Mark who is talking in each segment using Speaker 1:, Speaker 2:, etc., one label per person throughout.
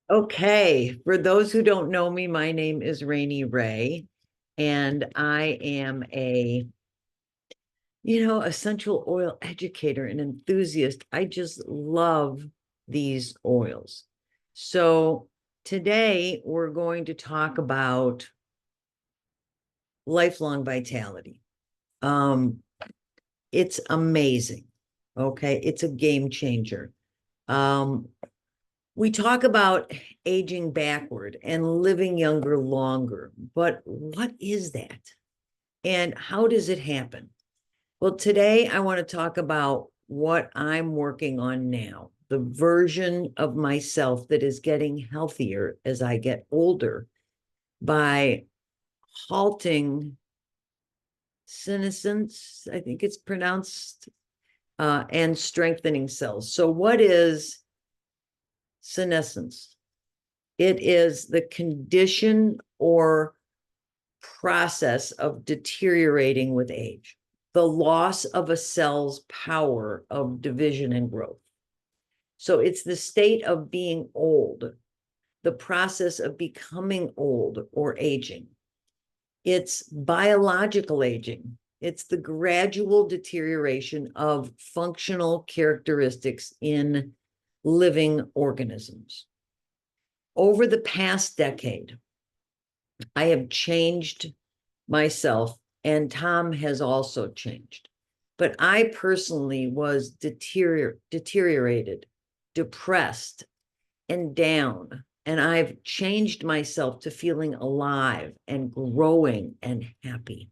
Speaker 1: Okay, for those who don't know me, my name is Rainey Ray, and I am essential oil educator and enthusiast. I just love these oils. So today we're going to talk about lifelong vitality. Um, it's amazing. Okay, it's a game changer. Um, We talk about aging backward and living younger longer, but what is that? And how does it happen? Well, today I want to talk about what I'm working on now, the version of myself that is getting healthier as I get older by halting senescence, I think it's pronounced, and strengthening cells. So, what is senescence? It is the condition or process of deteriorating with age, the loss of a cell's power of division and growth. So it's the state of being old, the process of becoming old or aging. It's biological aging. It's the gradual deterioration of functional characteristics in living organisms. Over the past decade, I have changed myself, and Tom has also changed. But I personally was deteriorated, depressed, and down. And I've changed myself to feeling alive and growing and happy.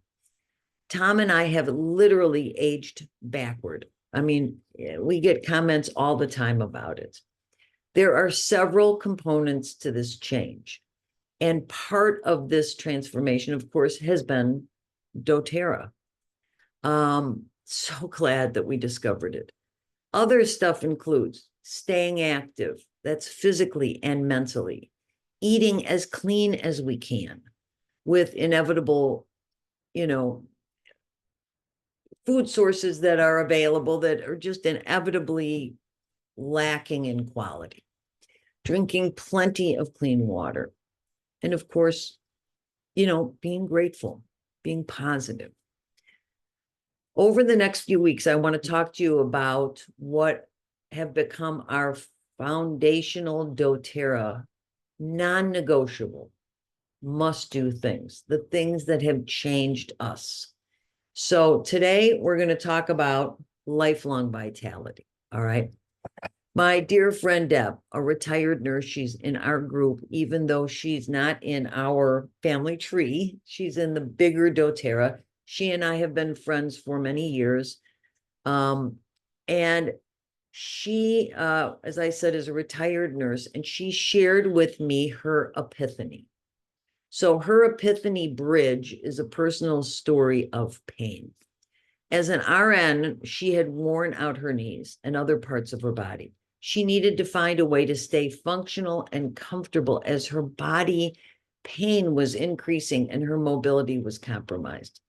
Speaker 1: Tom and I have literally aged backward. I mean, we get comments all the time about it. There are several components to this change. And part of this transformation, of course, has been doTERRA. So glad that we discovered it. Other stuff includes staying active, that's physically and mentally, eating as clean as we can with inevitable, you know, food sources that are available that are just inevitably lacking in quality, drinking plenty of clean water, and of course, being grateful, being positive. Over the next few weeks, I want to talk to you about what have become our foundational doTERRA, non-negotiable, must-do things, the things that have changed us. So today we're going to talk about lifelong vitality. All right. My dear friend Deb, a retired nurse, she's in our group, even though she's not in our family tree. She's in the bigger doTERRA. She and I have been friends for many years. And she, as I said, is a retired nurse, and she shared with me her epiphany. So her Epiphany Bridge is a personal story of pain. As an RN, she had worn out her knees and other parts of her body. She needed to find a way to stay functional and comfortable as her body pain was increasing and her mobility was compromised.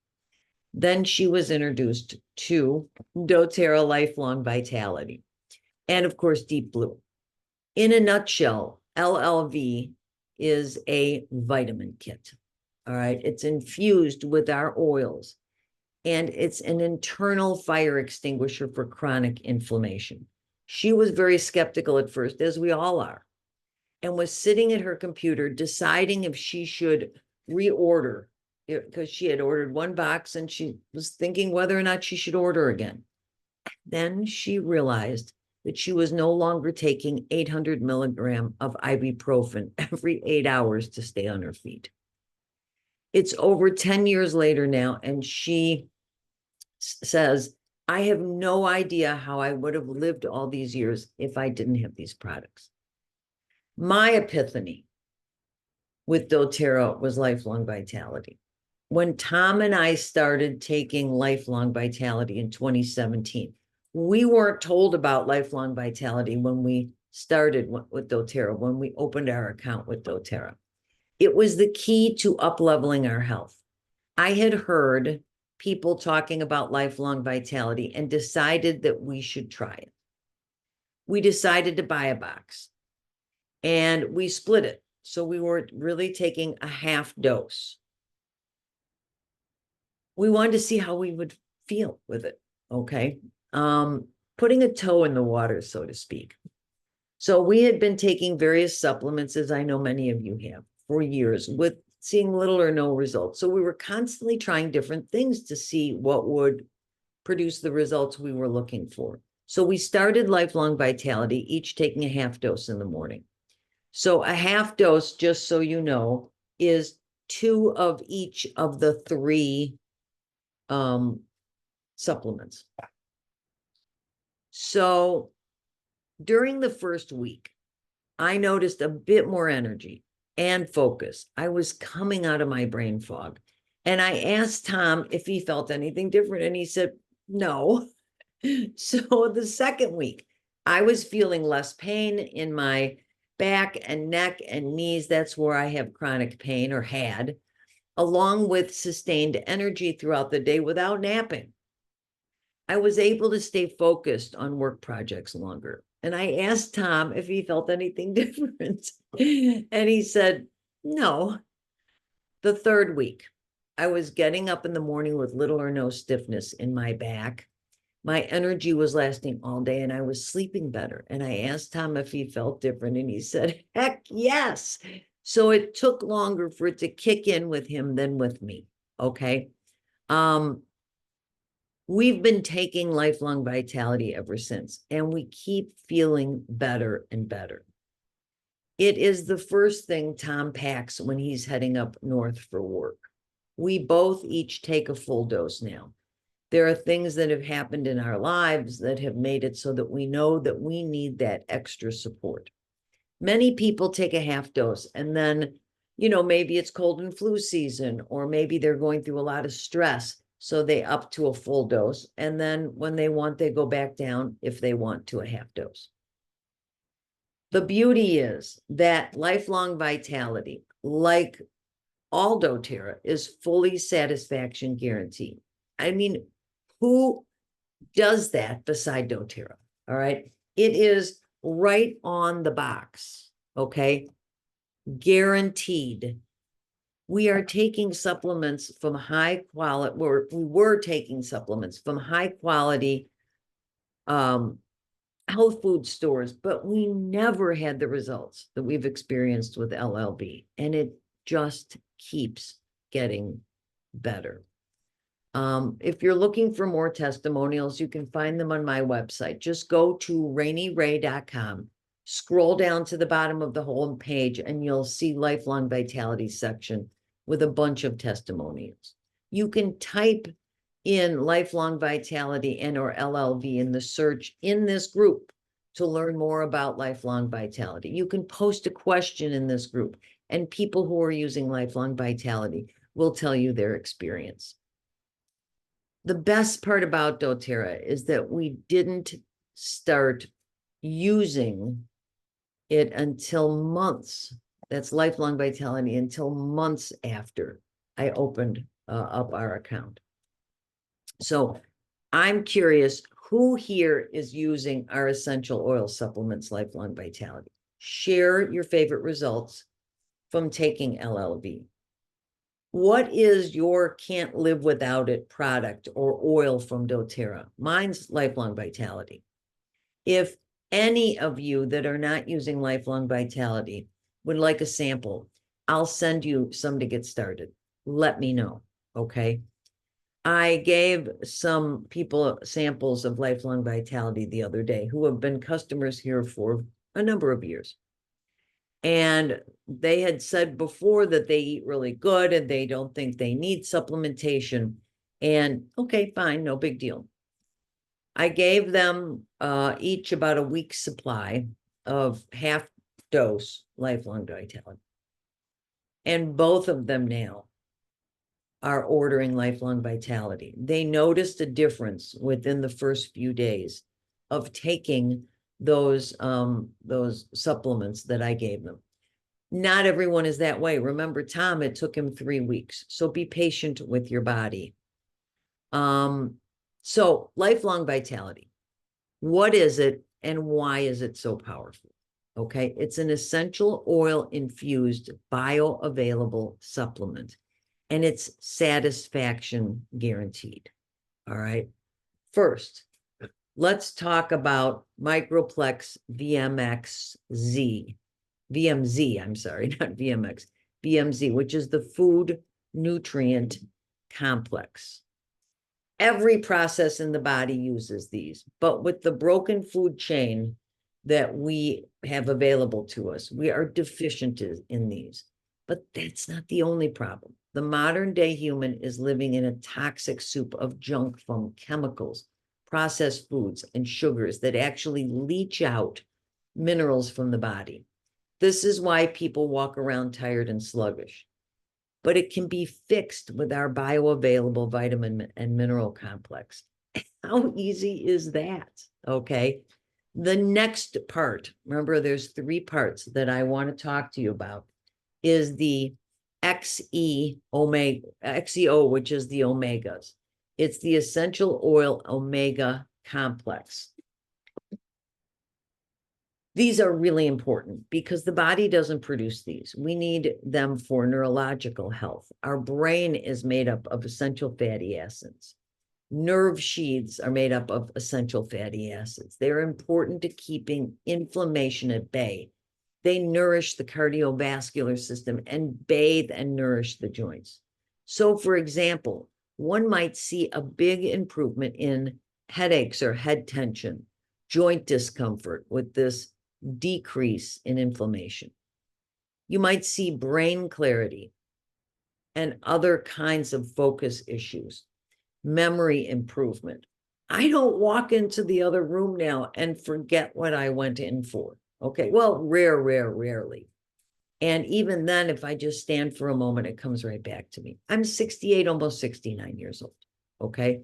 Speaker 1: Then she was introduced to doTERRA Lifelong Vitality and, of course, Deep Blue. In a nutshell, LLV is a vitamin kit. All right. It's infused with our oils, and it's an internal fire extinguisher for chronic inflammation. She was very skeptical at first, as we all are, and was sitting at her computer deciding if she should reorder, because she had ordered one box and she was thinking whether or not she should order again. Then she realized that she was no longer taking 800 milligrams of ibuprofen every 8 hours to stay on her feet. It's over 10 years later now, and she says, I have no idea how I would have lived all these years if I didn't have these products. My epiphany with doTERRA was lifelong vitality. When Tom and I started taking lifelong vitality in 2017, we weren't told about lifelong vitality when we started with doTERRA, when we opened our account with doTERRA. It was the key to up-leveling our health. I had heard people talking about lifelong vitality and decided that we should try it. We decided to buy a box. and we split it. So we weren't really taking a half dose. We wanted to see how we would feel with it, okay? Putting a toe in the water, so to speak. So we had been taking various supplements, as I know many of you have, for years, with seeing little or no results. So we were constantly trying different things to see what would produce the results we were looking for. So we started Lifelong Vitality, each taking a half dose in the morning. So a half dose, just so you know, is 2 of each of the 3 supplements. So during the first week, I noticed a bit more energy and focus. I was coming out of my brain fog. And I asked Tom if he felt anything different, and he said, no. So the second week, I was feeling less pain in my back and neck and knees. That's where I have chronic pain, or had, along with sustained energy throughout the day without napping. I was able to stay focused on work projects longer. And I asked Tom if he felt anything different. And he said, no. The third week, I was getting up in the morning with little or no stiffness in my back. My energy was lasting all day, and I was sleeping better. And I asked Tom if he felt different, and he said, heck yes. So it took longer for it to kick in with him than with me. Okay. We've been taking Lifelong Vitality ever since, and we keep feeling better and better. It is the first thing Tom packs when he's heading up north for work. We both each take a full dose now. There are things that have happened in our lives that have made it so that we know that we need that extra support. Many people take a half dose, and then, maybe it's cold and flu season, or maybe they're going through a lot of stress, so they up to a full dose. And then when they want, they go back down, if they want, to a half dose. The beauty is that Lifelong Vitality, like all doTERRA, is fully satisfaction guaranteed. I mean, who does that beside doTERRA? All right. It is right on the box. Okay. Guaranteed. We are taking supplements from high quality, or we were taking supplements from high quality health food stores, but we never had the results that we've experienced with LLB, and it just keeps getting better. If you're looking for more testimonials, you can find them on my website. Just go to rainyray.com, scroll down to the bottom of the home page, and you'll see Lifelong Vitality section with a bunch of testimonials. You can type in Lifelong Vitality and or LLV in the search in this group to learn more about Lifelong Vitality. You can post a question in this group, and people who are using Lifelong Vitality will tell you their experience. The best part about doTERRA is that we didn't start using it until months. That's Lifelong Vitality, until months after I opened up our account. So I'm curious, who here is using our essential oil supplements, Lifelong Vitality? Share your favorite results from taking LLV. What is your can't live without it product or oil from doTERRA? Mine's Lifelong Vitality. If any of you that are not using Lifelong Vitality would like a sample, I'll send you some to get started. Let me know, okay? I gave some people samples of Lifelong Vitality the other day who have been customers here for a number of years. And they had said before that they eat really good and they don't think they need supplementation. And okay, fine, no big deal. I gave them each about a week's supply of half dose Lifelong Vitality. And both of them now are ordering Lifelong Vitality. They noticed a difference within the first few days of taking those supplements that I gave them. Not everyone is that way. Remember, Tom, it took him 3 weeks. So be patient with your body. So Lifelong Vitality, what is it and why is it so powerful? Okay, it's an essential oil infused bioavailable supplement, and it's satisfaction guaranteed. All right. First, let's talk about Microplex VMZ, I'm sorry, not VMX, VMZ, which is the food nutrient complex. Every process in the body uses these, but with the broken food chain that we have available to us, we are deficient in these. But that's not the only problem. The modern day human is living in a toxic soup of junk from chemicals, processed foods, and sugars that actually leach out minerals from the body. This is why people walk around tired and sluggish. But it can be fixed with our bioavailable vitamin and mineral complex. How easy is that? Okay. The next part, remember there's 3 parts that I want to talk to you about, is the XEO, which is the omegas. It's the essential oil omega complex. These are really important because the body doesn't produce these. We need them for neurological health. Our brain is made up of essential fatty acids. Nerve sheaths are made up of essential fatty acids. They're important to keeping inflammation at bay. They nourish the cardiovascular system and bathe and nourish the joints. So, for example, one might see a big improvement in headaches or head tension, joint discomfort with this decrease in inflammation. You might see brain clarity and other kinds of focus issues, memory improvement. I don't walk into the other room now and forget what I went in for. Okay, well, rarely. And even then, if I just stand for a moment, it comes right back to me. I'm 68, almost 69 years old. Okay.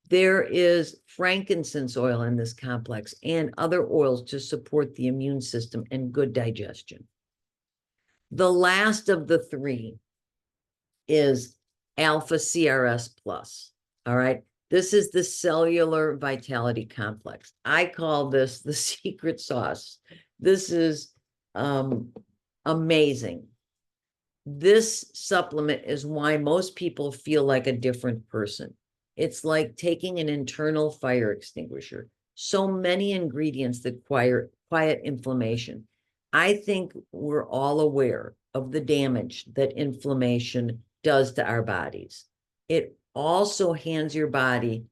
Speaker 1: There is frankincense oil in this complex and other oils to support the immune system and good digestion. The last of the 3 is alpha CRS plus. All right. This is the cellular vitality complex. I call this the secret sauce. This is amazing. This supplement is why most people feel like a different person. It's like taking an internal fire extinguisher. So many ingredients that quiet inflammation. I think we're all aware of the damage that inflammation does to our bodies. It also hands your body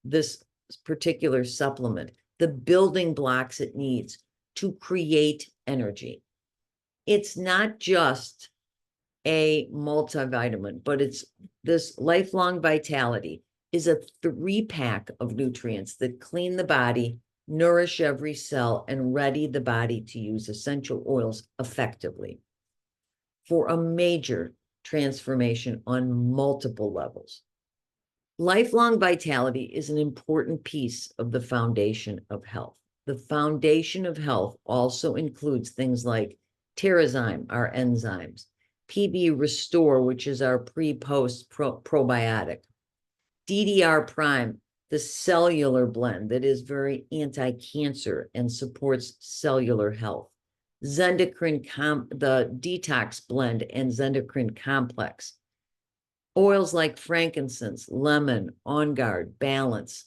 Speaker 1: this particular supplement, the building blocks it needs to create energy. It's not just a multivitamin, but it's this Lifelong Vitality is a 3-pack of nutrients that clean the body, nourish every cell, and ready the body to use essential oils effectively for a major transformation on multiple levels. Lifelong Vitality is an important piece of the foundation of health. The foundation of health also includes things like Terrazyme, our enzymes, PB Restore, which is our pre-post probiotic, DDR Prime, the cellular blend that is very anti-cancer and supports cellular health, Zendocrine, the detox blend and Zendocrine complex, oils like frankincense, lemon, On Guard, Balance,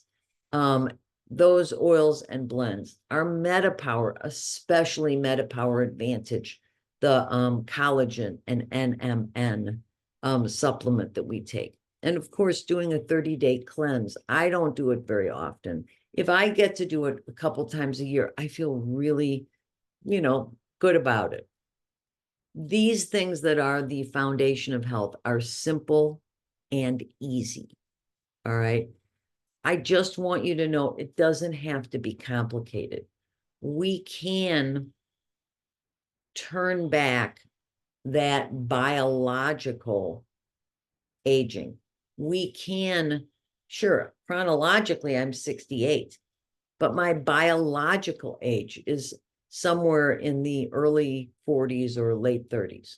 Speaker 1: those oils and blends are MetaPower, especially MetaPower Advantage, the collagen and NMN supplement that we take. And of course, doing a 30-day cleanse. I don't do it very often. If I get to do it a couple times a year, I feel really, good about it. These things that are the foundation of health are simple and easy. All right. I just want you to know it doesn't have to be complicated. We can turn back that biological aging. We can, sure, chronologically, I'm 68, but my biological age is somewhere in the early 40s or late 30s.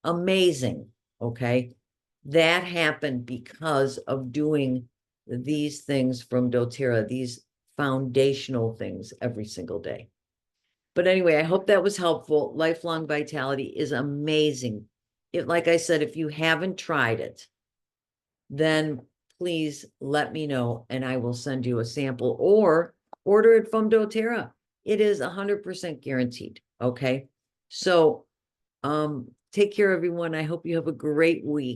Speaker 1: Amazing, okay? That happened because of doing these things from doTERRA, these foundational things every single day. But anyway, I hope that was helpful. Lifelong Vitality is amazing. Like I said, if you haven't tried it, then please let me know and I will send you a sample or order it from doTERRA. It is 100% guaranteed. Okay. So take care, everyone. I hope you have a great week.